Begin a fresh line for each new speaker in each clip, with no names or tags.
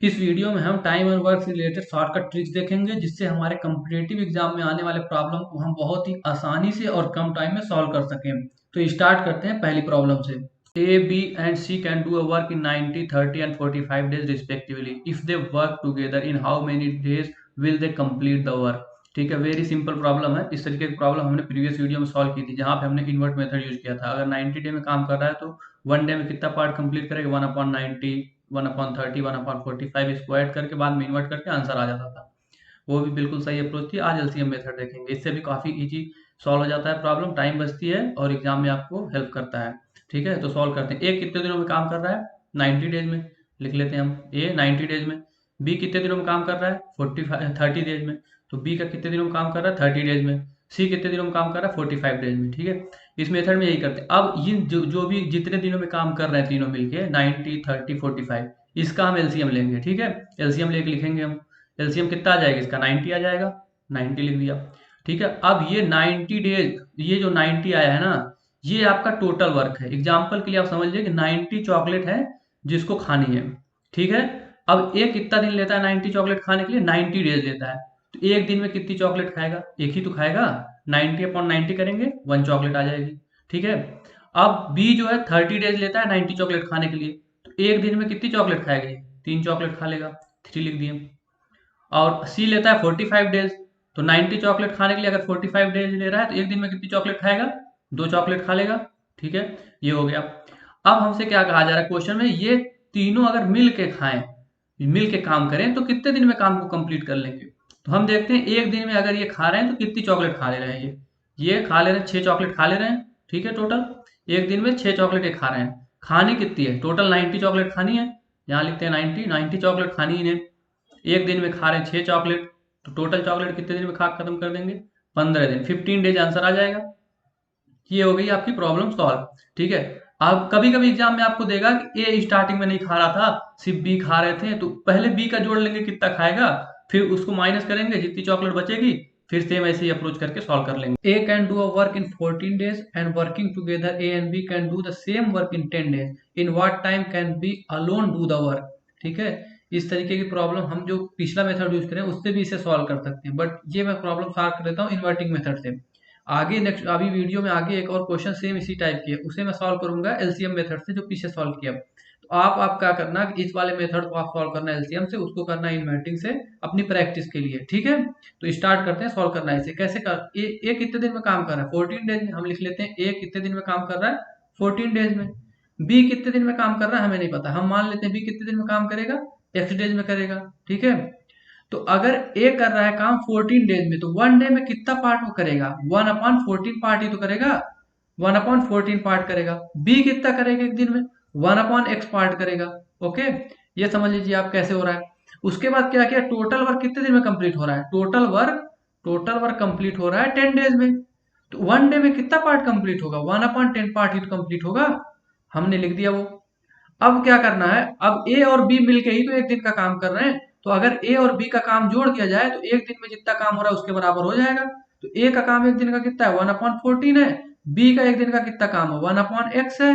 इस वीडियो में हम टाइम एंड वर्क से रिलेटेड शॉर्टकट ट्रिक्स देखेंगे जिससे हमारे कॉम्पिटिटिव एग्जाम में आने वाले प्रॉब्लम को हम बहुत ही आसानी से और कम टाइम में सॉल्व कर सकें। तो स्टार्ट करते हैं पहली प्रॉब्लम से। A, B and C can do a work in 90, 30 and 45 days respectively. If they work together in how many days will they complete the work. ठीक है, वेरी सिंपल प्रॉब्लम है। इस तरीके की प्रॉब्लम हमने प्रीवियस वीडियो में solve की थी जहां पे हमने इन्वर्ट मेथड यूज किया था। अगर 90 डे में काम कर रहा है तो 1 डे में कितना पार्ट कंप्लीट करेगा, 1/90, 1/30, 1/45 इसको ऐड करके बाद में इन्वर्ट करके आंसर आ जाता था। वो भी बिल्कुल सही अप्रोच थी। आज एलसीएम मेथड देखेंगे, इससे भी काफ़ी इजी सॉल्व हो जाता है प्रॉब्लम, टाइम बचती है और एग्जाम में आपको हेल्प करता है। ठीक है, तो सॉल्व करते हैं। ए कितने दिनों में काम कर रहा है? 90 डेज में। लिख लेते हैं हम ए 90 डेज में। बी कितने दिनों में काम कर रहा है? 30 डेज में। तो बी का कितने दिनों में काम कर रहा है? 30 डेज में। सी कितने दिनों में काम कर रहा है? 45 डेज में। ठीक है, इस मेथड में यही करते हैं। अब ये जो भी जितने दिनों में काम कर रहे हैं तीनों मिलके 90, 30, 45, इसका हम एलसीएम लेंगे। ठीक है, एलसीएम लेके लिखेंगे हम। एलसीएम कितना आ जाएगा इसका? 90 आ जाएगा। 90 लिख दिया। ठीक है, अब ये 90 डेज, ये जो 90 आया है ना, ये आपका टोटल वर्क है। एग्जाम्पल के लिए आप समझ लीजिए कि 90 चॉकलेट है जिसको खानी है। ठीक है, अब एक कितना दिन लेता है 90 चॉकलेट खाने के लिए? 90 डेज लेता है। तो एक दिन में कितनी चॉकलेट खाएगा? एक ही तो खाएगा। 90/90 करेंगे, 1 चॉकलेट आ जाएगी। ठीक है, अब बी जो है 30 डेज लेता है 90 चॉकलेट खाने के लिए। तो एक दिन में कितनी चॉकलेट खाएगा? ये 3 चॉकलेट खा लेगा। 3 लिख दिए। और सी लेता है 45 डेज। तो 90 चॉकलेट खाने के लिए अगर 45 डेज ले रहा है तो एक दिन में कितनी चॉकलेट खाएगा? 2 चॉकलेट खा लेगा। ठीक है, ये हो गया। अब हमसे क्या कहा जा रहा है क्वेश्चन में, ये तीनों अगर मिल के खाएं, मिल के काम करें तो कितने दिन में काम को कंप्लीट कर लेंगे। तो हम देखते हैं एक दिन में अगर ये खा रहे हैं तो कितनी चॉकलेट खा ले रहे हैं। ये खा ले रहे हैं 6 चॉकलेट खा ले रहे हैं। ठीक है, टोटल एक दिन में 6 चॉकलेट ये खा रहे हैं। खानी कितनी है? टोटल 90 चॉकलेट खानी है। यहाँ लिखते हैं 90 चॉकलेट खानी इन्हें। एक दिन में खा रहे हैं 6 चॉकलेट, तो टोटल चॉकलेट कितने दिन में खा खत्म कर देंगे? 15 दिन, 15 डेज आंसर आ जाएगा। ये हो गई आपकी प्रॉब्लम सॉल्व। ठीक है, अब कभी कभी एग्जाम में आपको देगा कि ए स्टार्टिंग में नहीं खा रहा था, सिर्फ बी खा रहे थे, तो पहले बी का जोड़ लेंगे कितना खाएगा, फिर उसको माइनस करेंगे, जितनी चॉकलेट बचेगी फिर सेम ऐसे ही अप्रोच करके सॉल्व कर लेंगे। A can do a work in 14 days and working together A and B can do the same work in 10 days. In what time can B alone do the work. ठीक है, इस तरीके की problem हम जो पिछला मेथड यूज करें उससे भी इसे सॉल्व कर सकते हैं, बट ये मैं प्रॉब्लम सॉल्व कर देता हूँ इन्वर्टिंग मेथड से। आगे नेक्स्ट अभी वीडियो में आगे एक और क्वेश्चन सेम इसी टाइप की है, उसे मैं सॉल्व करूंगा एलसीएम मेथड से जो पीछे सॉल्व किया। तो आप क्या करना कि इस वाले मेथड को आप सॉल्व करना एलसीएम से, उसको करना इन्वर्टिंग से अपनी प्रैक्टिस के लिए। ठीक है, तो स्टार्ट करते हैं सॉल्व करना इसे कैसे कर। ए कितने दिन में काम कर रहा है? 14 डेज में। हम लिख लेते हैं ए कितने दिन में काम कर रहा है? 14 डेज में। बी कितने दिन में काम कर रहा है हमें नहीं पता, हम मान लेते हैं बी कितने दिन में काम करेगा? एक्स डेज में करेगा। ठीक है, तो अगर ए कर रहा है काम 14 डेज में तो 1 डे में कितना पार्ट वो करेगा? 1/14 पार्ट ही तो करेगा। 1/14 पार्ट करेगा। बी कितना करेगा एक दिन में? 1/x पार्ट करेगा। ओके, ये समझ लीजिए आप कैसे हो रहा है। उसके बाद क्या किया, टोटल वर्क कितने दिन में कंप्लीट हो रहा है? टोटल वर्क कंप्लीट हो रहा है 10 डेज में। तो 1 डे में कितना पार्ट कंप्लीट होगा? 1/10 पार्ट ही तो कंप्लीट होगा। हमने लिख दिया वो। अब क्या करना है, अब ए और बी मिलके ही तो एक दिन का काम कर रहे हैं, तो अगर ए और बी का काम जोड़ दिया जाए तो एक दिन में जितना काम हो रहा है उसके बराबर हो जाएगा। तो ए का काम एक दिन का कितना है? 1/14 है। बी का एक दिन का कितना काम है? 1/x है।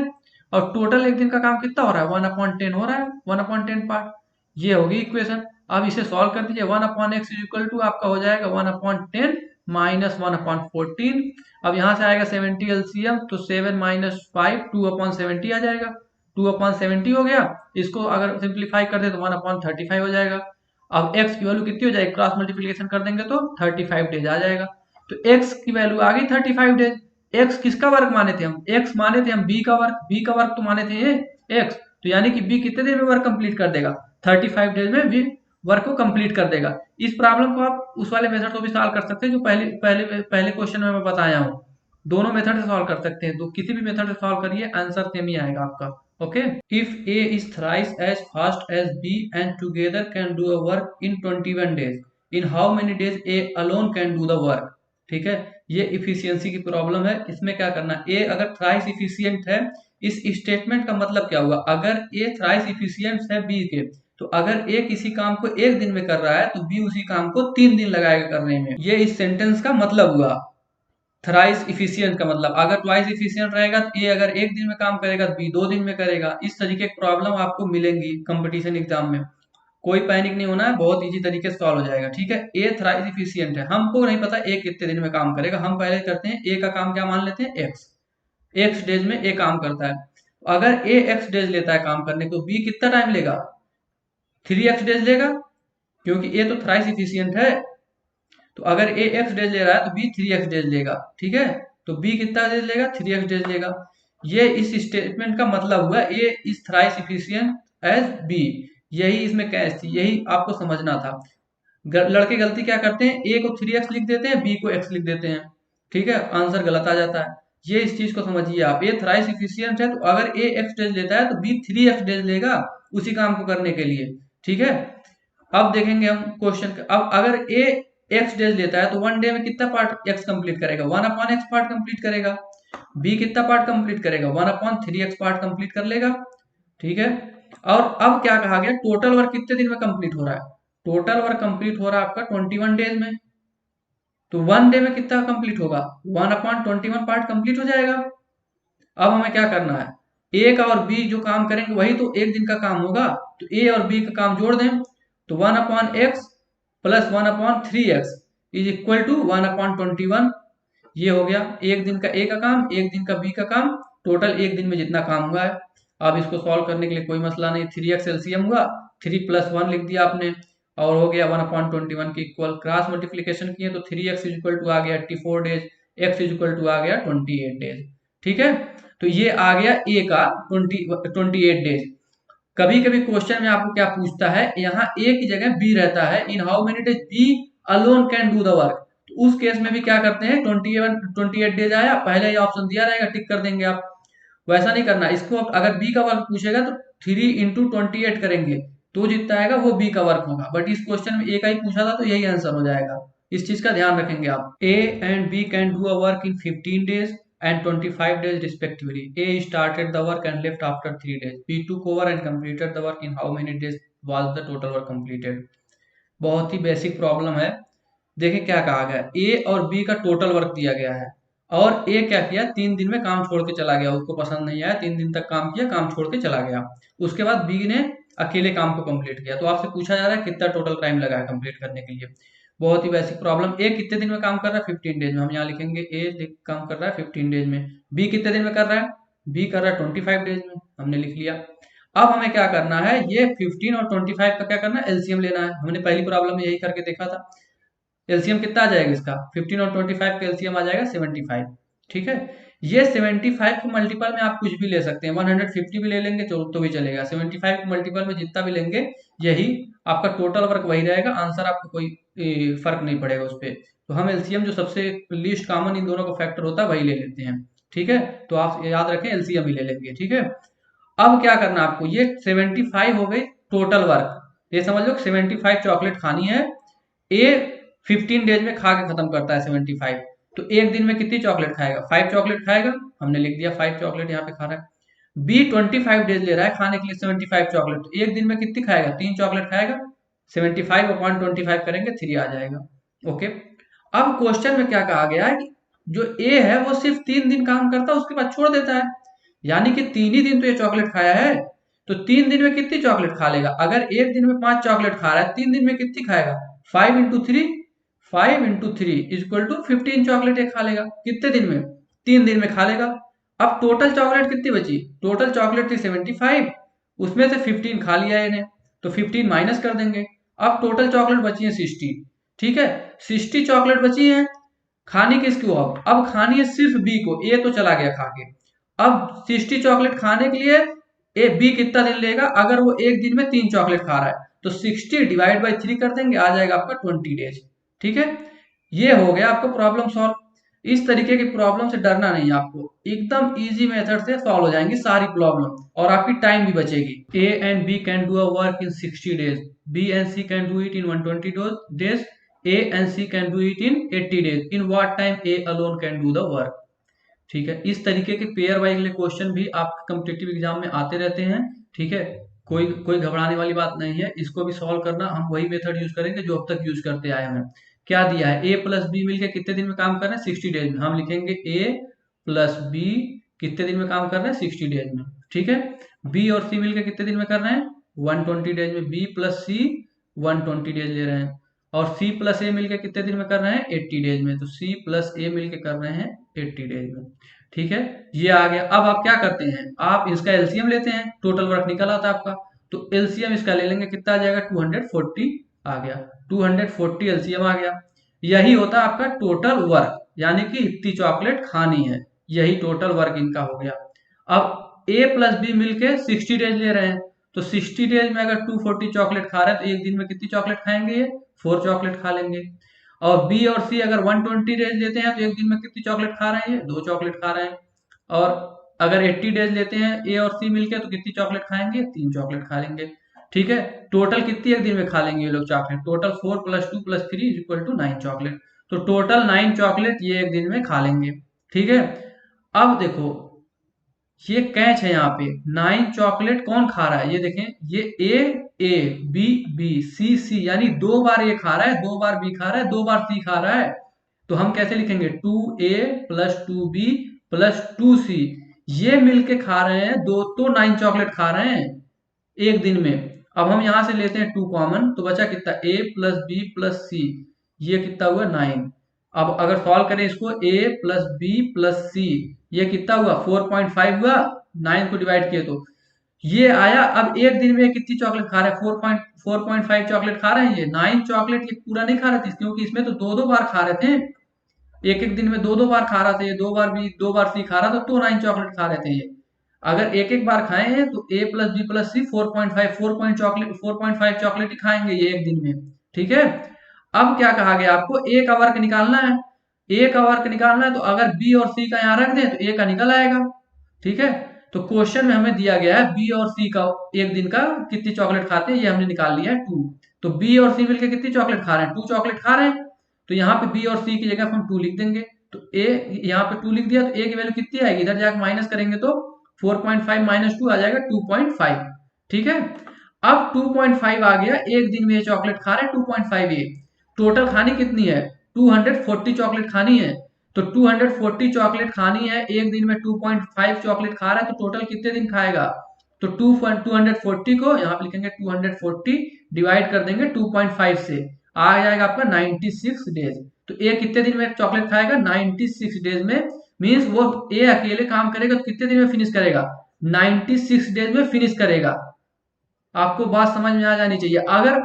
और टोटल एक दिन का काम कितना हो रहा है? 1/10 हो रहा है, 1/10 पार्ट। ये होगी इक्वेशन। अब इसे सॉल्व कर दीजिए। 1/x इक्वल टू आपका हो जाएगा 1/10 माइनस 1/14। अब यहाँ से आएगा 70 एलसीएम, तो 7 माइनस 5 2/70 आ जाएगा। 2/70 हो गया। इसको अगर सिंप्लीफाई कर दे तो 1/35 हो जाएगा। अब x की वैल्यू कितनी हो जाएगी? क्रॉस मल्टीप्लीकेशन कर देंगे तो 35 डेज आ जाएगा। तो x की वैल्यू आ गई 35 डेज। x किसका वर्क माने थे हम? x माने थे हम b का वर्क। b का वर्क तो माने थे ये x। तो यानी कि b कितने दिन में वर्क कंप्लीट कर देगा? 35 डेज में भी वर्क को कंप्लीट कर देगा। इस प्रॉब्लम को आप उस वाले मेथड को भी सॉल्व कर सकते हैं जो पहले पहले पहले क्वेश्चन में मैं बताया हूँ। दोनों मेथड से सॉल्व कर सकते हैं, तो किसी भी मेथड से सॉल्व करिए आंसर सेम ही आएगा आपका। Okay, if A is thrice as fast as B and together can do a work in 21 days, in how many days A alone can do the work? ठीक है, ये efficiency की problem है। इसमें क्या करना, A अगर थ्राइस इफिशियंट है, इस स्टेटमेंट का मतलब क्या हुआ? अगर A थ्राइस इफिशियंट है B के, तो अगर A किसी काम को एक दिन में कर रहा है तो B उसी काम को 3 दिन लगाएगा करने में। ये इस सेंटेंस का मतलब हुआ। थ्राइस इफिशियंट का मतलब, अगर ट्वाइस इफिशियंट रहेगा तो ए अगर एक दिन में काम करेगा तो बी 2 दिन में करेगा। इस तरीके की प्रॉब्लम आपको मिलेंगी कंपटीशन एग्जाम में। कोई पैनिक नहीं होना है, बहुत इजी तरीके से सॉल्व हो जाएगा। ठीक है, ए थ्राइस इफिशियंट है, हमको नहीं पता ए कितने दिन में काम करेगा, हम पहले करते हैं ए का काम क्या मान लेते हैं, एक्स। एक्स डेज में ए काम करता है, अगर ए एक्स डेज लेता है काम करने को, बी कितना टाइम लेगा, 3x डेज लेगा, क्योंकि ए तो थ्राइस इफिशियंट है। तो अगर ए एक्स डेज ले रहा है तो बी 3x डेज लेगा। ठीक है, तो बी कितना डेज लेगा, 3x डेज लेगा। ये इस स्टेटमेंट का मतलब हुआ A is thrice efficient as B. यही इसमें कैच थी, यही आपको समझना था। लड़के गलती क्या करते हैं, ए को 3x लिख देते हैं, बी को x लिख देते हैं। ठीक है, आंसर गलत आ जाता है। ये इस चीज को समझिए आप, ए थ्राइस इफिशियंट है तो अगर ए एक्स डेज लेता है तो बी 3x डेज लेगा उसी काम को करने के लिए। ठीक है, अब देखेंगे हम क्वेश्चन। अब अगर ए एक्स डेज लेता है तो 1 डे में कितना पार्ट एक्स कंप्लीट करेगा, 1/x पार्ट कंप्लीट करेगा। बी कितना पार्ट कंप्लीट करेगा, 1/3x पार्ट कंप्लीट कर लेगा। ठीक है, और अब क्या कहा गया, टोटल वर्क कितने दिन में कंप्लीट हो रहा है, टोटल वर्क कंप्लीट हो रहा है आपका 21 डेज में। तो 1 डे में कितना कंप्लीट होगा, 1/21 पार्ट कंप्लीट हो जाएगा। अब हमें क्या करना है, ए का और बी जो काम करेंगे वही तो एक दिन का काम होगा, तो ए और बी का काम जोड़ दें, तो 1/x plus 1/3x is equal to 1/21। ये हो गया एक दिन का ए का काम, एक दिन का बी का काम, टोटल एक दिन में जितना काम हुआ है। अब इसको सॉल्व करने के लिए कोई मसला नहीं, 3x एलसीएम हुआ, 3 + 1 लिख दिया आपने, और हो गया 1/21 के इक्वल। क्रॉस मल्टीप्लीकेशन किए तो 3x इज इक्वल टू आ गया 84 days, x is equal to आ गया 28 डेज। ठीक है, तो ये आ गया ए का 28 डेज। कभी कभी क्वेश्चन में आपको क्या पूछता है, यहाँ ए की जगह बी रहता है, in how many days B alone can do the work. तो उस केस में भी क्या करते हैं, 28 डेज आया, पहले ये ऑप्शन दिया रहेगा, टिक कर देंगे आप। वैसा नहीं करना इसको, अगर बी का वर्क पूछेगा तो 3 × 28 करेंगे, तो जितना आएगा वो बी का वर्क होगा। बट इस क्वेश्चन में ए का ही पूछा था तो यही आंसर हो जाएगा, इस चीज का ध्यान रखेंगे आप। A and B can do a work in 15 days and 25 days respectively. A started the work and left after 3 days. B took over and completed the work in how many days was the total work completed? बहुत ही basic problem है। देखिए क्या कहा गया, ए और B का total work दिया गया है, और ए क्या किया, 3 दिन में काम छोड़ के चला गया, उसको पसंद नहीं आया, 3 दिन तक काम किया, काम छोड़ के चला गया। उसके बाद बी ने अकेले काम को कंप्लीट किया। तो आपसे पूछा जा रहा है कितना टोटल टाइम लगा है कंप्लीट करने के लिए। बहुत ही बेसिक प्रॉब्लम। ए कितने दिन में काम कर रहा है, 15 डेज में, हम यहाँ लिखेंगे ए काम कर रहा है 15 डेज में। बी कितने दिन में कर रहा है, बी कर रहा है 25 डेज में, हमने लिख लिया। अब हमें क्या करना है, ये 15 और 25 का क्या करना है, एलसीएम लेना है। हमने पहली प्रॉब्लम में यही करके देखा था। एलसीएम कितना आ जाएगा इसका, 15 और 25 का एलसीएम आ जाएगा 75। ठीक है, ये 75 के मल्टीपल में आप कुछ भी ले सकते हैं, 150 भी ले लेंगे तो भी चलेगा। 75 के मल्टीपल में जितना भी लेंगे यही आपका टोटल वर्क वही रहेगा, आंसर आपको कोई फर्क नहीं पड़ेगा उस पर। तो हम एलसीएम जो सबसे लीस्ट कॉमन इन दोनों का फैक्टर होता है वही ले लेते हैं। ठीक है, तो आप याद रखें एलसीएम ही ले लेंगे। ठीक है, अब क्या करना आपको, ये 75 हो गई टोटल वर्क, ये समझ लो 75 चॉकलेट खानी है। ए 15 डेज में खा के खत्म करता है 75, तो एक दिन में कितनी चॉकलेट खाएगा, 5 चॉकलेट खाएगा, हमने लिख दिया 5 चॉकलेट यहाँ पे खा रहा है। बी 25 डेज ले रहा है खाने के लिए 75 चॉकलेट, तो एक दिन में कितनी खाएगा, 3 चॉकलेट खाएगा, 75/25 करेंगे 3 आ जाएगा। ओके, अब क्वेश्चन में क्या कहा गया है कि जो ए है वो सिर्फ 3 दिन काम करता है, उसके बाद छोड़ देता है, यानी कि 3 ही दिन तो ये चॉकलेट खाया है, तो 3 दिन में कितनी चॉकलेट खा लेगा, अगर एक दिन में 5 चॉकलेट खा रहा है, 3 दिन में कितनी खाएगा, 5 × 3 इक्वल टू 15 चॉकलेट खा लेगा, कितने दिन में, 3 दिन में खा लेगा। अब टोटल चॉकलेट कितनी बची, टोटल चॉकलेट थी 75, उसमें से 15 खा लिया इन्हें, तो 15 माइनस कर देंगे। अब टोटल चॉकलेट बची है 60। ठीक है, 60 चॉकलेट बची है, खानी किसको, अब खानी है सिर्फ बी को, ए तो चला गया खा के। अब 60 चॉकलेट खाने के लिए ए बी कितना दिन लेगा, अगर वो एक दिन में 3 चॉकलेट खा रहा है तो 60 डिवाइड बाई 3 कर देंगे, आ जाएगा आपका 20 डेज। ठीक है, ये हो गया आपका प्रॉब्लम सॉल्व। इस तरीके की प्रॉब्लम से डरना नहीं है आपको, एकदम इजी मेथड से सॉल्व हो जाएंगी सारी प्रॉब्लम, और आपकी टाइम भी बचेगी। A and B can do a work in 60 days, B and C can do it in 120 days, A and C can do it in 80 days, in what time A alone can do the work. ठीक है, इस तरीके के pair wise question भी आपके competitive exam में आते रहते हैं। ठीक है, कोई कोई घबराने वाली बात नहीं है, इसको भी सॉल्व करना हम वही मेथड यूज करेंगे जो अब तक यूज करते आए हैं। क्या दिया है, ए प्लस बी मिलकर कितने दिन में काम कर रहे हैं, 60 डेज में, हम लिखेंगे ए प्लस बी कितने दिन में काम कर रहे हैं, 60 डेज में। ठीक है, बी और सी मिलकर कितने दिन में कर रहे हैं, 120 डेज में, बी प्लस सी 120 डेज ले रहे हैं, और सी प्लस ए मिलके कितने दिन में कर रहे हैं? 80 डेज में। तो सी प्लस ए मिलके कर रहे हैं 80 डेज में। ठीक है, ये आ गया। अब आप क्या करते हैं, आप इसका एलसीएम लेते हैं, टोटल वर्क निकल आता है आपका, तो एलसीएम इसका ले लेंगे, कितना आ जाएगा? 240 आ गया, 240 एलसीएम आ गया। यही होता है आपका टोटल वर्क, यानी कि इतनी चॉकलेट खानी है, यही टोटल वर्क इनका हो गया। अब ए प्लस बी मिलके 60 डेज ले रहे हैं, तो 60 डेज में अगर 240 चॉकलेट खा रहे हैं तो एक दिन में कितनी चॉकलेट खाएंगे? ये 4 चॉकलेट खा लेंगे। और बी और सी अगर 120 डेज लेते हैं तो एक दिन में कितनी चॉकलेट खा रहे हैं? ये 2 चॉकलेट खा रहे हैं। और अगर 80 डेज लेते हैं ए और सी मिलके तो कितनी चॉकलेट खाएंगे? 3 चॉकलेट खा लेंगे। ठीक है, टोटल कितनी एक दिन में खा लेंगे ये लोग चॉकलेट? Total 4 + 2 + 3 = 9 chocolate. तो टोटल 9 चॉकलेट ये एक दिन में खा लेंगे। ठीक है, अब देखो ये कैच है यहाँ पे, 9 चॉकलेट कौन खा रहा है? ये देखें, ये ए बी बी सी यानी 2 बार ये खा रहा है, 2 बार बी खा रहा है, 2 बार सी खा रहा है। तो हम कैसे लिखेंगे? 2a + 2b + 2c, ये मिलके खा रहे हैं दो, तो 9 चॉकलेट खा रहे हैं एक दिन में। अब हम यहां से लेते हैं 2 कॉमन, तो बचा कितना? a + b + c, ये कितना हुआ? 9। अब अगर सॉल्व करें इसको, a + b + c, ये कितना हुआ? 4.5 हुआ, 9 को डिवाइड किए तो ये आया। अब एक दिन में कितनी चॉकलेट खा रहे हैं? 4.5 चॉकलेट खा रहे हैं। ये 9 चॉकलेट ये पूरा नहीं खा रहे थे, क्योंकि इसमें तो 2-2 बार खा रहे थे, एक एक दिन में 2-2 बार खा रहा था ये, 2 बार बी 2 बार सी खा रहा था, तो 9 चॉकलेट खा रहे थे ये। अगर एक एक बार खाए हैं तो a + b + c 4.5 चॉकलेट ही खाएंगे ये एक दिन में। ठीक है, अब क्या कहा गया आपको? ए का वर्क निकालना है। ए का वर्क निकालना है तो अगर बी और सी का यहाँ रख दें तो ए का निकल आएगा। ठीक है, तो क्वेश्चन में हमें दिया गया है बी और सी का एक दिन का कितनी चॉकलेट खाते हैं, ये हमने निकाल लिया है 2। तो बी और सी मिलकर कितनी चॉकलेट खा रहे हैं? 2 चॉकलेट खा रहे हैं। तो यहाँ पे बी और सी की जगह हम 2 लिख देंगे, तो ए यहाँ पे 2 लिख दिया, तो ए की वैल्यू कितनी आएगी? इधर जाकर माइनस करेंगे तो 4.5 - 2 आ जाएगा 2.5। ठीक है, अब 2.5 आ गया, एक दिन में ये चॉकलेट खा रहे हैं 2.5 ये। टोटल खानी कितनी है? 240 चॉकलेट खानी है। तो 240 चॉकलेट खानी है, एक दिन में 2.5 चॉकलेट खा रहा है, तो टोटल कितने दिन खाएगा? तो 240 को यहाँ पे लिखेंगे, 240 डिवाइड कर देंगे 2.5 से, आ जाएगा आपका 96 डेज। तो ए कितने दिन में चॉकलेट खाएगा? 96 डेज में। मीन्स वो ए अकेले काम करेगा तो कितने दिन में फिनिश करेगा? 96 डेज में फिनिश करेगा। आपको बात समझ में आ जानी चाहिए। अगर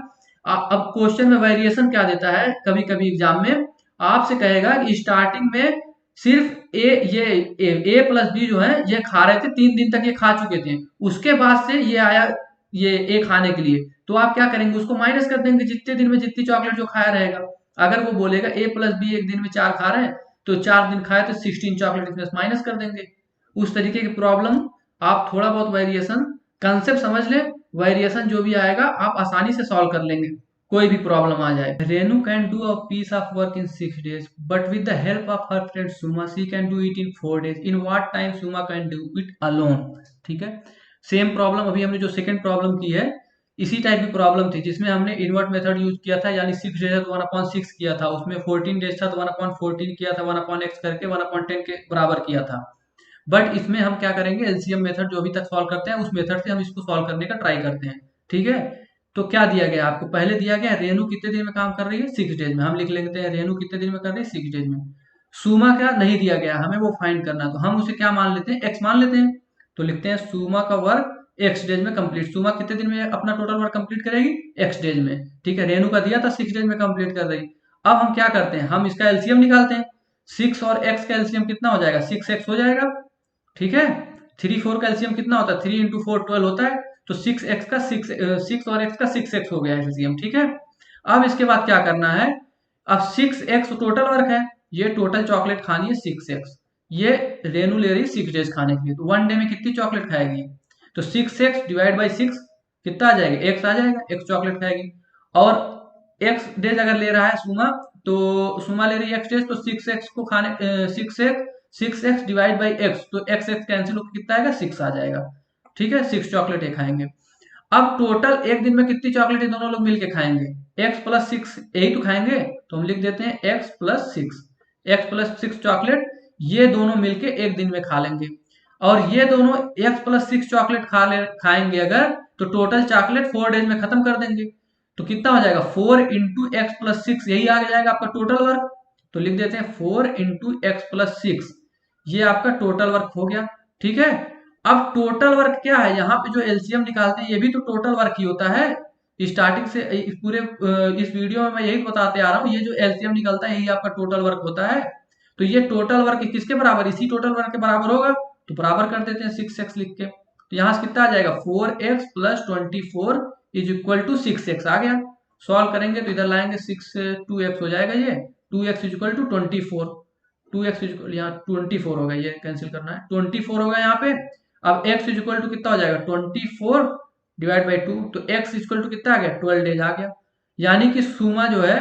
अब क्वेश्चन में वेरिएशन क्या देता है, कभी कभी एग्जाम में आपसे कहेगा कि स्टार्टिंग में सिर्फ ए प्लस बी जो है ये खा रहे थे, 3 दिन तक ये खा चुके थे, उसके बाद से ये आया ये ए खाने के लिए, तो आप क्या करेंगे? उसको माइनस कर देंगे, जितने दिन में जितनी चॉकलेट जो खाया रहेगा। अगर वो बोलेगा ए प्लस बी एक दिन में 4 खा रहे हैं, तो 4 दिन खाए तो 16 चॉकलेट इसमें माइनस कर देंगे। उस तरीके की प्रॉब्लम आप थोड़ा बहुत वेरिएशन कंसेप्ट समझ लें, वेरिएशन जो भी आएगा आप आसानी से सॉल्व कर लेंगे, कोई भी प्रॉब्लम आ जाए। Renu can do a piece of work in 6 days, but with the help of her friend Suma she can do it in 4 days. In what time Suma can do it alone? ठीक है, सेम प्रॉब्लम अभी हमने जो second problem की है, इसी type की problem थी, जिसमें हमने इन्वर्ट मेथड यूज किया था, यानी 6 डेज तो 1/6 किया था, उसमें 14 डेज था तो 1/14 किया था, 1/x करके 1/10 के बराबर किया था। बट इसमें हम क्या करेंगे? एलसीएम मेथड जो अभी तक सॉल्व करते हैं उस मेथड से हम इसको सॉल्व करने का ट्राई करते हैं। ठीक है, तो क्या दिया गया आपको? पहले दिया गया रेनू कितने दिन में काम कर रही है? 6 डेज में। हम लिख लेते हैं रेनू कितने दिन में कर रही है? 6 डेज में। सुमा क्या नहीं दिया गया, हमें वो फाइंड करना, तो हम उसे क्या मान लेते हैं? एक्स मान लेते हैं। तो लिखते हैं सुमा का वर्क एक्स डेज में कंप्लीट। सुमा कितने दिन में अपना टोटल वर्क कंप्लीट करेगी? एक्स डेज में। ठीक है, रेनू का दिया था 6 डेज में कंप्लीट कर रही। अब हम क्या करते हैं? हम इसका एलसीएम निकालते हैं। 6 और x का एलसीएम कितना हो जाएगा? 6x हो जाएगा। ठीक है, 3 4 का एलसीएम कितना होता है? 3 × 4 12 होता है। तो 6x का 6 और x का 6x हो गया एलसीएम। ठीक है, अब इसके बाद क्या करना है? अब 6x टोटल वर्क है, ये टोटल चॉकलेट खानी है 6x, ये रेनू ले रही 6 डेज खाने के लिए, तो 1 डे में कितनी चॉकलेट खाएगी? तो 6x डिवाइड बाई 6 कितना आ जाएगा? x आ जाएगा, x चॉकलेट खाएगी। और x डेज अगर ले रहा है सुमा, तो सुमा ले रही है x डेज, तो 6x को खाने 6x डिवाइड बाई x, तो x कैंसिल होकर कितना आएगा? 6 आ जाएगा। ठीक है, 6 चॉकलेट ये खाएंगे। अब टोटल एक दिन में कितनी चॉकलेट दोनों लोग मिलके खाएंगे? x + 6 यही तो खाएंगे, तो हम लिख देते हैं x + 6 चॉकलेट ये दोनों मिलके एक दिन में खा लेंगे। और ये दोनों x+6 चॉकलेट खाएंगे अगर, तो टोटल चॉकलेट 4 डेज में खत्म कर देंगे। तो कितना हो जाएगा 4 इंटू x+6, यही आ जाएगा आपका टोटल वर्क। तो लिख देते हैं 4 इंटू x+6, ये आपका टोटल वर्क हो गया। ठीक है, अब टोटल वर्क क्या है, यहाँ पे जो एलसीएम निकालते हैं ये भी तो टोटल वर्क ही होता है। स्टार्टिंग से इस पूरे इस वीडियो में मैं यही बताते आ रहा हूँ, ये जो एलसीएम निकलता है यही आपका टोटल वर्क होता है। तो ये टोटल वर्क किसके बराबर, इसी टोटल वर्क के बराबर होगा। तो बराबर कर देते हैं 6x लिख के। तो यहाँ से कितना आ जाएगा 4x + 24 = 6x आ गया। सॉल्व करेंगे तो इधर लाएंगे 2x हो जाएगा, ये 2x = 24, 2x यहाँ 24 होगा, ये कैंसिल करना है, 24 होगा यहाँ पे। अब x = कितना हो जाएगा 24 / 2, तो x = कितना आ गया 12 डेज आ गया। यानी कि सुमा जो है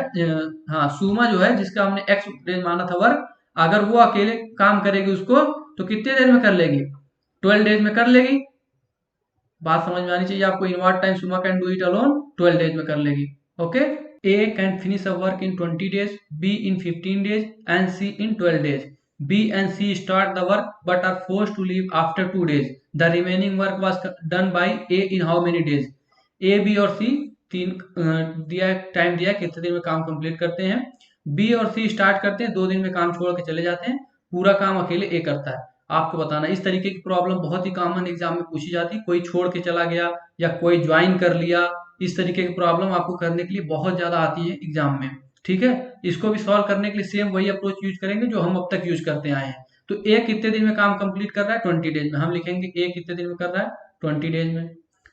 हाँ सुमा जो है जिसका हमने x डेज माना था वर्क, अगर वो अकेले काम करेगी उसको तो कितने देर में कर लेगी 12 डेज में कर लेगी। बात समझ में आनी चाहिए आपको, in what time Suma can do it alone 12 days में कर लेगी। Okay, A can finish a work in 20 days, B in 15 days and C in 12 days. B and C start the work but are forced to leave after 2 days. The remaining work was done by A in how many days? A, B और C तीन time दिया कितने दिन में काम complete करते हैं। B और C स्टार्ट करते हैं, 2 दिन में काम छोड़ के चले जाते हैं, पूरा काम अकेले A करता है। आपको बताना, इस तरीके की प्रॉब्लम बहुत ही कॉमन एग्जाम में पूछी जाती है, कोई छोड़ के चला गया या कोई ज्वाइन कर लिया, इस तरीके की प्रॉब्लम आपको करने के लिए बहुत ज्यादा आती है एग्जाम में। ठीक है, इसको भी सॉल्व करने के लिए सेम वही अप्रोच यूज करेंगे जो हम अब तक यूज करते आए हैं। तो ए कितने दिन में काम कंप्लीट कर रहा है 20 डेज में, हम लिखेंगे ए कितने दिन में कर रहा है 20 डेज में।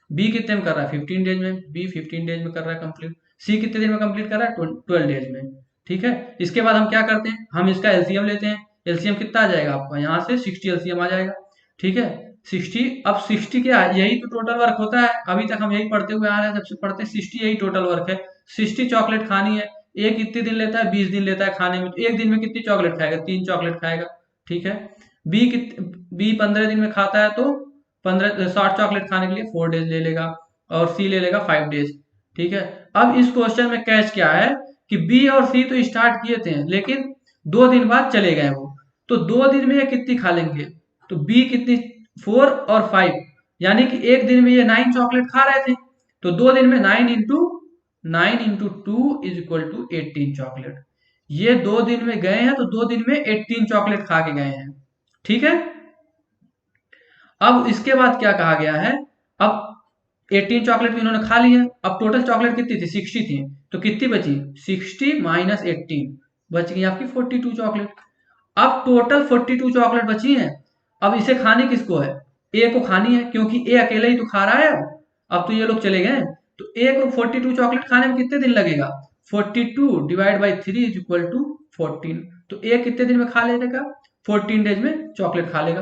बी कितने में कर रहा है 15 डेज में, बी 15 डेज में कर रहा है कंप्लीट। सी कितने दिन में कंप्लीट कर रहा है 12 डेज में। ठीक है, इसके बाद हम क्या करते हैं, हम इसका एलसीएम लेते हैं। एलसीएम कितना आ जाएगा आपका, यहाँ से 60 एलसीएम आ जाएगा। ठीक है, 60, अब 60 क्या है, यही तो टोटल वर्क होता है, अभी तक हम यही पढ़ते हुए आ रहे हैं, सबसे पढ़ते हैं 60 यही टोटल वर्क है। 60 चॉकलेट खानी है, एक कितने दिन लेता है 20 दिन लेता है खाने में, तो एक दिन में कितनी चॉकलेट खाएगा 3 चॉकलेट खाएगा। ठीक है, बी 15 दिन में खाता है तो 60 चॉकलेट खाने के लिए 4 डेज ले लेगा, और सी ले लेगा 5 डेज। ठीक है, अब इस क्वेश्चन में कैच क्या है कि बी और सी तो स्टार्ट किए थे लेकिन 2 दिन बाद चले गए वो, तो 2 दिन में ये कितनी खा लेंगे, तो बी कितनी 4 और 5, यानी कि एक दिन में ये 9 चॉकलेट खा रहे थे, तो 2 दिन में 9 इंटू 2 = 18 चॉकलेट। ये 2 दिन में गए हैं तो 2 दिन में 18 चॉकलेट खा के गए हैं। ठीक है, अब इसके बाद क्या कहा गया है, अब 18 चॉकलेट भी इन्होंने खा लिया, अब टोटल चॉकलेट कितनी थी 60 थी, तो कितनी बची 60 - 18, बच गई आपकी 42 चॉकलेट। अब टोटल 42 चॉकलेट बची हैं, अब इसे खानी किसको है, ए को खानी है, क्योंकि ए अकेले ही तो खा रहा है। अब तो ये लोग चले गए, तो ए को 42 चॉकलेट खाने में कितने दिन लगेगा, 42 / 3 = 14, तो ए कितने दिन में खा लेगा 14 डेज में चॉकलेट खा लेगा।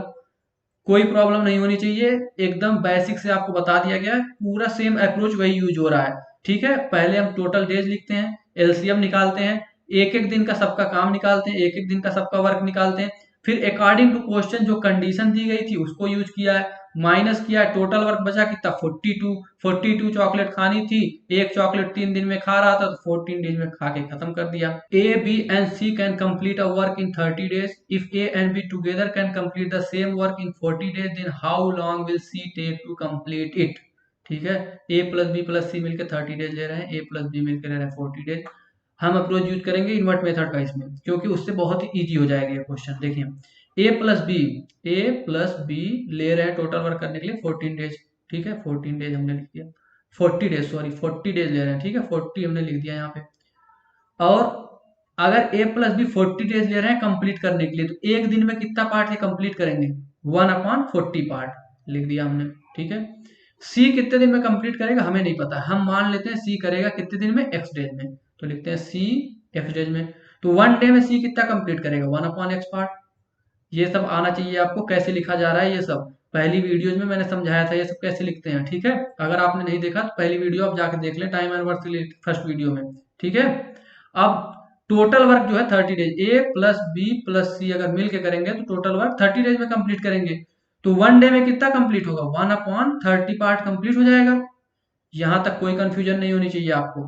कोई प्रॉब्लम नहीं होनी चाहिए, एकदम बेसिक से आपको बता दिया गया है, पूरा सेम अप्रोच वही यूज हो रहा है। ठीक है, पहले हम टोटल डेज लिखते हैं, एलसीएम निकालते हैं, एक एक दिन का सबका काम निकालते हैं, एक एक दिन का सबका वर्क निकालते हैं, फिर अकॉर्डिंग टू क्वेश्चन जो कंडीशन दी गई थी उसको यूज किया है, माइनस किया है, टोटल वर्क बचा कितना 42 चॉकलेट खानी थी, एक चॉकलेट 3 दिन में खा रहा था तो 14 डेज में खा के खत्म कर दिया। A, B and C can complete a work in 30 days. If A and B together can complete the same work in 40 days, then how long will C take to complete it? ठीक है, A + B + C मिलकर 30 days ले रहे हैं, A + B मिलकर ले रहे हैं 40 डेज। हम अप्रोच यूज करेंगे इन्वर्ट मेथड का इसमें, क्योंकि उससे बहुत ही इजी हो जाएगा ये क्वेश्चन। देखिए A + B ले रहे हैं टोटल वर्क करने के लिए 14 डेज। ठीक है, 14 डेज हमने लिख दिया, 40 डेज सॉरी 40 डेज ले रहे हैं। ठीक है, 40 हमने लिख दिया यहाँ पे। और अगर A + B 40 डेज ले रहे हैं कंप्लीट करने के लिए, तो एक दिन में कितना पार्ट ये कंप्लीट करेंगे 1/40 पार्ट लिख दिया हमने। ठीक है, C कितने दिन में कंप्लीट करेगा हमें नहीं पता, हम मान लेते हैं C करेगा कितने दिन में x डेज में, तो लिखते हैं C x डेज में। तो 1 डे में C कितना कंप्लीट करेगा 1/x पार्ट। ये सब आना चाहिए आपको, कैसे लिखा जा रहा है ये सब पहली वीडियोज में मैंने समझाया था, ये सब कैसे लिखते हैं। ठीक है, अगर आपने नहीं देखा तो पहली वीडियो आप जाके देख लें, time and work first video में। ठीक है, अब टोटल वर्क जो है 30 डेज, A + B + C अगर मिल के करेंगे तो टोटल वर्क 30 डेज में कंप्लीट करेंगे, तो 1 डे में कितना कंप्लीट होगा 1/30 पार्ट कंप्लीट हो जाएगा। यहां तक कोई कंफ्यूजन नहीं होनी चाहिए आपको।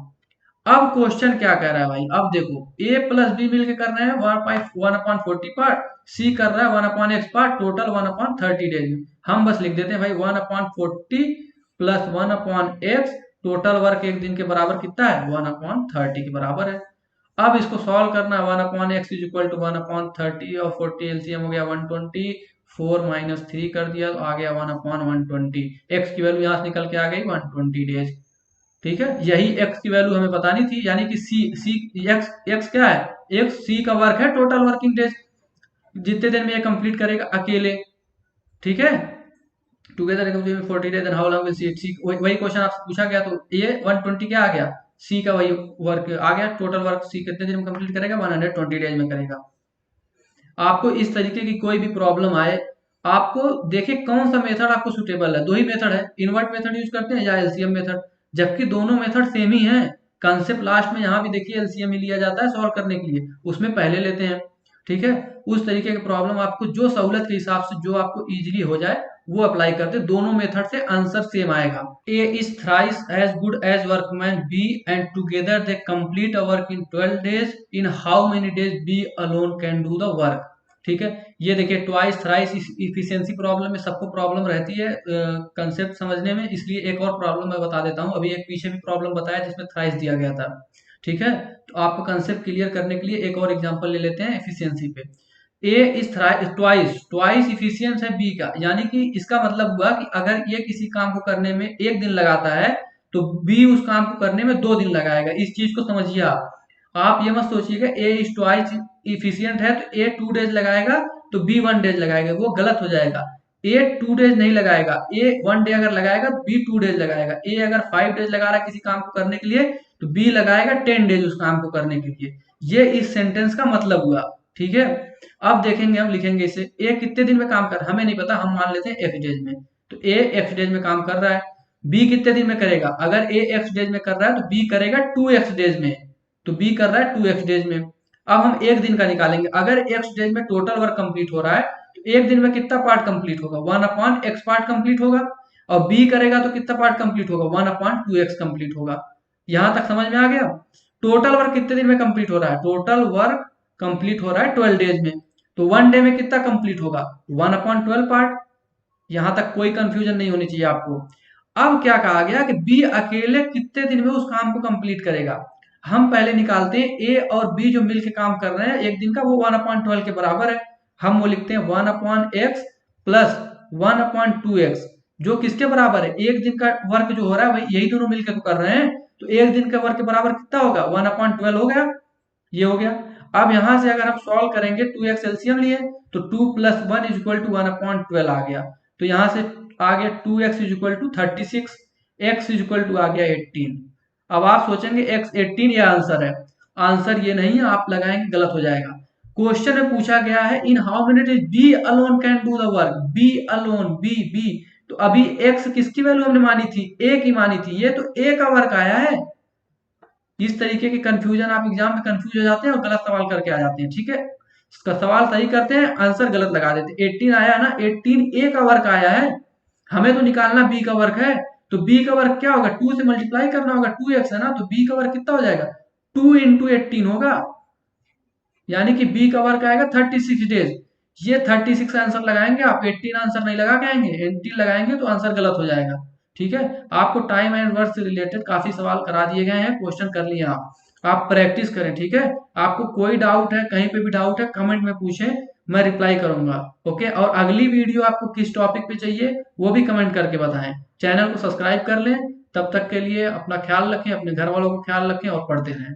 अब क्वेश्चन क्या कह रहा है भाई, अब देखो a प्लस बी मिलके कर रहे हैं 1/40 पार्ट, सी कर रहा है 1/x पार्ट, टोटल 1/30 डेज में। हम बस लिख देते हैं भाई 1/40 प्लस 1/x, टोटल वर्क एक दिन के बराबर कितना है 1/30 के बराबर है। अब इसको सॉल्व करना है 1/x इज इक्वल टू 1/30 और 40 एलसीएम हो गया 120, 4 माइनस 3 कर दिया तो आ गया 1/120। x की वैल्यू यहाँ से निकल के आ गई 120 डेज। ठीक है, यही x की वैल्यू हमें बतानी थी, यानी कि x क्या है, x c का वर्क है, टोटल वर्किंग डेज जितने दिन में ये कंप्लीट करेगा अकेले। ठीक है, together 40 days and how long will see it, वही क्वेश्चन आपसे पूछा गया, तो ये 120 क्या आ गया, सी का वही वर्क आ गया, टोटल वर्क सी कितने दिन में कंप्लीट करेगा 120 डेज में करेगा। आपको इस तरीके की कोई भी प्रॉब्लम आए, आपको देखिए कौन सा मेथड आपको सुटेबल है। दो ही मेथड है, इन्वर्ट मेथड यूज करते हैं या एलसीएम मेथड, जबकि दोनों मेथड सेम ही है। कंसेप्ट लास्ट में यहाँ भी देखिए एलसीएम ही लिया जाता है सॉल्व करने के लिए, उसमें पहले लेते हैं। ठीक है, उस तरीके की प्रॉब्लम आपको जो सहूलत के हिसाब से जो आपको इजीली हो जाए वो अप्लाई करते, दोनों मेथड से आंसर सेम आएगा। A is thrice as good as workman B and together they complete a work in 12 days, in how many days B alone can do the work. ठीक है, ये देखिए ट्वाइस थ्राइस इफिशिएंसी प्रॉब्लम में सबको problem रहती है concept समझने में, इसलिए एक और प्रॉब्लम मैं बता देता हूँ। अभी एक पीछे भी प्रॉब्लम बताया जिसमें थ्राइस दिया गया था। ठीक है, तो आपको कंसेप्ट क्लियर करने के लिए एक और एग्जांपल ले लेते हैं एफिशिएंसी पे। ए इज ट्वाइस, ट्वाइस इफिशियंस है बी का, यानी कि इसका मतलब हुआ कि अगर ये किसी काम को करने में एक दिन लगाता है तो बी उस काम को करने में 2 दिन लगाएगा। इस चीज को समझिए आप ये मत सोचिएगा ए इज ट्वाइस इफिशियंट है तो ए 2 डेज लगाएगा तो बी 1 डेज लगाएगा, वो गलत हो जाएगा। ए 2 डेज नहीं लगाएगा, ए 1 डे अगर लगाएगा बी 2 डेज लगाएगा। ए अगर 5 डेज लगा रहा है किसी काम को करने के लिए तो बी लगाएगा 10 डेज उस काम को करने के लिए। ये इस सेंटेंस का मतलब हुआ। ठीक है, अब देखेंगे हम लिखेंगे इसे, ए कितने दिन में काम कर, हमें नहीं पता, हम मान लेते हैं एक्स डेज में, तो ए एक्स डेज में काम कर रहा है। बी कितने दिन में करेगा, अगर ए एक्स डेज में कर रहा है तो बी करेगा 2x डेज में, तो बी कर रहा है 2x डेज में। अब हम एक दिन का निकालेंगे, अगर एक्स डेज में टोटल वर्क कंप्लीट हो रहा है तो एक दिन में कितना पार्ट कंप्लीट होगा 1/x पार्ट कंप्लीट होगा, और बी करेगा तो कितना पार्ट कंप्लीट होगा 1/2x कंप्लीट होगा। यहां तक समझ में आ गया। टोटल वर्क कितने दिन में कंप्लीट हो रहा है, टोटल वर्क कंप्लीट हो रहा है 12 डेज में, तो 1 डे में कितना कंप्लीट होगा 1/12 पार्ट। यहां तक कोई कंफ्यूजन नहीं होनी चाहिए आपको। अब क्या कहा गया कि बी अकेले कितने दिन में उस काम को कंप्लीट करेगा। हम पहले निकालते हैं ए और बी जो मिलके काम कर रहे हैं एक दिन का, वो 1/12 के बराबर है। हम वो लिखते हैं 1/x प्लस 1/2x, जो किसके बराबर है, एक दिन का वर्क जो हो रहा है वही यही दोनों मिलकर तो कर रहे हैं, तो एक दिन का वर्क के बराबर कितना होगा 1/12 हो गया, ये हो गया। अब यहां से अगर हम सॉल्व करेंगे 2x एलसीएम लिए तो 2 + 1 इज इक्वल टू 1/12 आ गया, तो यहां से आ गया 2x is equal to 36, x is equal to आ गया 18। अब आप सोचेंगे x 18 ये आंसर है, आंसर ये नहीं है, आप लगाएंगे गलत हो जाएगा। क्वेश्चन में पूछा गया है in how many days B alone can do the work, B alone, B, तो अभी x किसकी वैल्यू हमने मानी थी, a की मानी थी, ये तो a का वर्क आया है। इस तरीके के कंफ्यूजन आप एग्जाम में कंफ्यूज हो जाते हैं और गलत सवाल करके आ जाते हैं। ठीक है, इसका सवाल सही करते हैं आंसर गलत लगा देते हैं। 18 आया ना, 18 ए का वर्क आया है, हमें तो निकालना बी का वर्क है, तो बी का वर्क क्या होगा 2 से मल्टीप्लाई करना होगा, 2x है ना, तो बी का वर्क कितना हो जाएगा 2 × 18 होगा, यानी कि बी का वर्क आएगा 36 डेज। ये 36 आंसर लगाएंगे आप, 18 आंसर नहीं लगा के आएंगे, 18 लगाएंगे तो आंसर गलत हो जाएगा। ठीक है, आपको टाइम एंड वर्क से रिलेटेड काफी सवाल करा दिए गए हैं, क्वेश्चन कर लिए आप प्रैक्टिस करें। ठीक है, आपको कोई डाउट है, कहीं पे भी डाउट है कमेंट में पूछें, मैं रिप्लाई करूंगा। ओके, और अगली वीडियो आपको किस टॉपिक पे चाहिए वो भी कमेंट करके बताएं। चैनल को सब्सक्राइब कर लें, तब तक के लिए अपना ख्याल रखें, अपने घर वालों को ख्याल रखें और पढ़ते रहें।